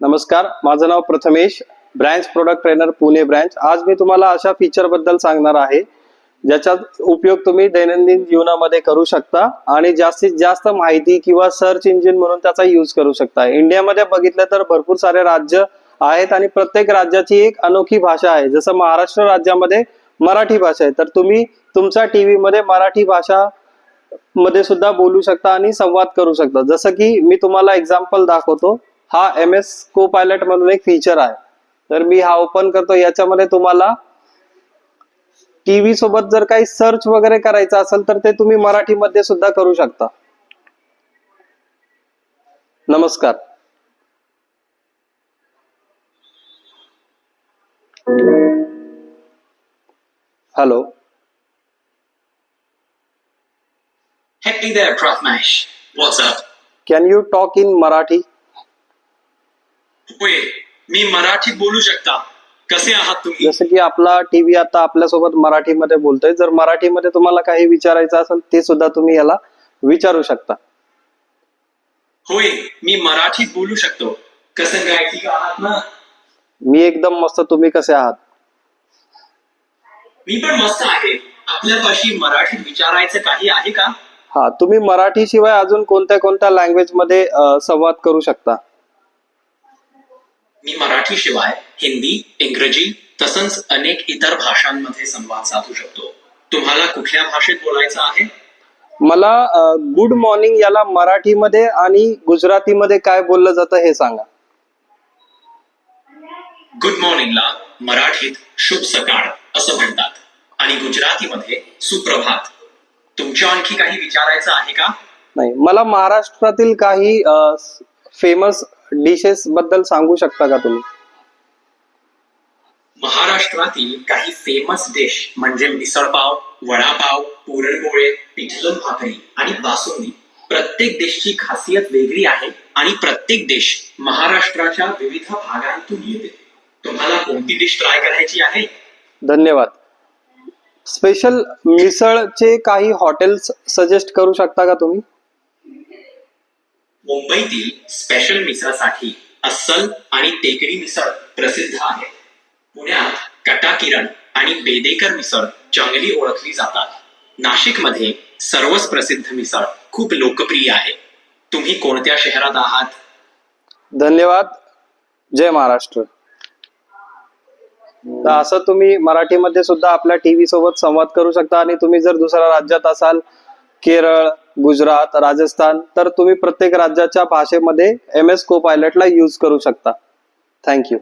नमस्कार, माझं नाव Prathamesh, branch product trainer Pune branch. आज मी तुम्हाला अशा फीचर बद्दल सांगणार आहे ज्याचा उपयोग तुम्ही दैनंदिन जीवनामध्ये करू शकता आणि जास्तीत जास्त माहिती किंवा सर्च इंजिन म्हणून त्याचा यूज करू शकता। इंडियामध्ये बघितलं तर भरपूर सारे राज्य आहेत आणि प्रत्येक राज्याची एक अनोखी भाषा आहे। जसं महाराष्ट्र राज्यामध्ये मराठी भाषा आहे, तर तुम्ही तुमच्या टीव्ही मध्ये मराठी भाषा मध्ये सुद्धा बोलू शकता आणि संवाद करू शकता। जसं की मी तुम्हाला एक्झाम्पल दाखवतो। हा MS को-पायलट म्हणून एक फीचर आहे, तर मी हा ओपन करतो। याच्यामध्ये तुम्हाला टीव्ही सोबत जर काही सर्च वगैरे करायचं असेल तर ते तुम्ही मराठीमध्ये सुद्धा करू शकता। नमस्कार, hello, Hey there, Pratmesh. What's up? Can you talk in Marathi? होय, मी मराठी बोलू शकता। कसे आहात तुम्ही? जसं की आपला टीव्ही आता आपल्यासोबत मराठीमध्ये बोलतोय। जर मराठीमध्ये तुम्हाला काही विचारायचं असेल ते सुद्धा तुम्ही याला विचारू शकता। होय, मी मराठीत बोलू शकतो। कसं काय, ठीक आहात ना? मी एकदम मस्त, तुम्ही कसे आहात? मी पण मस्त आहे। आपल्यापाशी मराठीत विचारायचं काही आहे का? हा, तुम्ही मराठी शिवाय अजून कोणत्या कोणत्या लँग्वेज मध्ये संवाद करू शकता? मी मराठी शिवाय हिंदी, इंग्रजी तसंच अनेक इतर भाषांमध्ये संवाद साधू शकतो। तुम्हाला कुठल्या भाषेत बोलायचं आहे? मला गुड मॉर्निंग याला मराठीमध्ये आणि गुजरातीमध्ये काय बोललं जातं हे सांगा। गुड मॉर्निंगला मराठीत शुभ सकाळ असं म्हणतात आणि गुजरातीमध्ये सुप्रभात। तुमच्या आणखी काही विचारायचं आहे का? नाही, मला महाराष्ट्रातील काही फेमस डिशेस बद्दल सांगू शकता का तुम्ही? महाराष्ट्रातील काही फेमस डिश म्हणजे मिसळपाव, वडापाव, पुरणपोळे, पिठलं भाकरी आणि बासुंदी। प्रत्येक देशची खासियत वेगळी आहे आणि प्रत्येक देश महाराष्ट्राच्या विविध भागांतून येते। तुम्हाला कोणती डिश ट्राय करायची आहे? धन्यवाद। स्पेशल मिसळचे काही हॉटेल्स सजेस्ट करू शकता का तुम्ही? मुंबईतील स्पेशल मिसळसाठी अस्सल आणि टेकडी मिसळ प्रसिद्ध आहे। पुण्यात कटाकिरण आणि बेदेकर मिसळ चांगली ओळखली जातात। नाशिकमध्ये सर्वच प्रसिद्ध मिसळ खूप लोकप्रिय आहे। तुम्ही कोणत्या शहरात आहात? धन्यवाद। जय महाराष्ट्र। तर असं तुम्ही मराठीमध्ये सुद्धा आपल्या टीव्ही सोबत संवाद करू शकता आणि तुम्ही जर दुसऱ्या राज्यात असाल, केरळ, गुजरात, राजस्थान, तर तुम्ही प्रत्येक राज्याच्या भाषेमध्ये MS को-पायलटला यूज करू शकता। थँक्यू।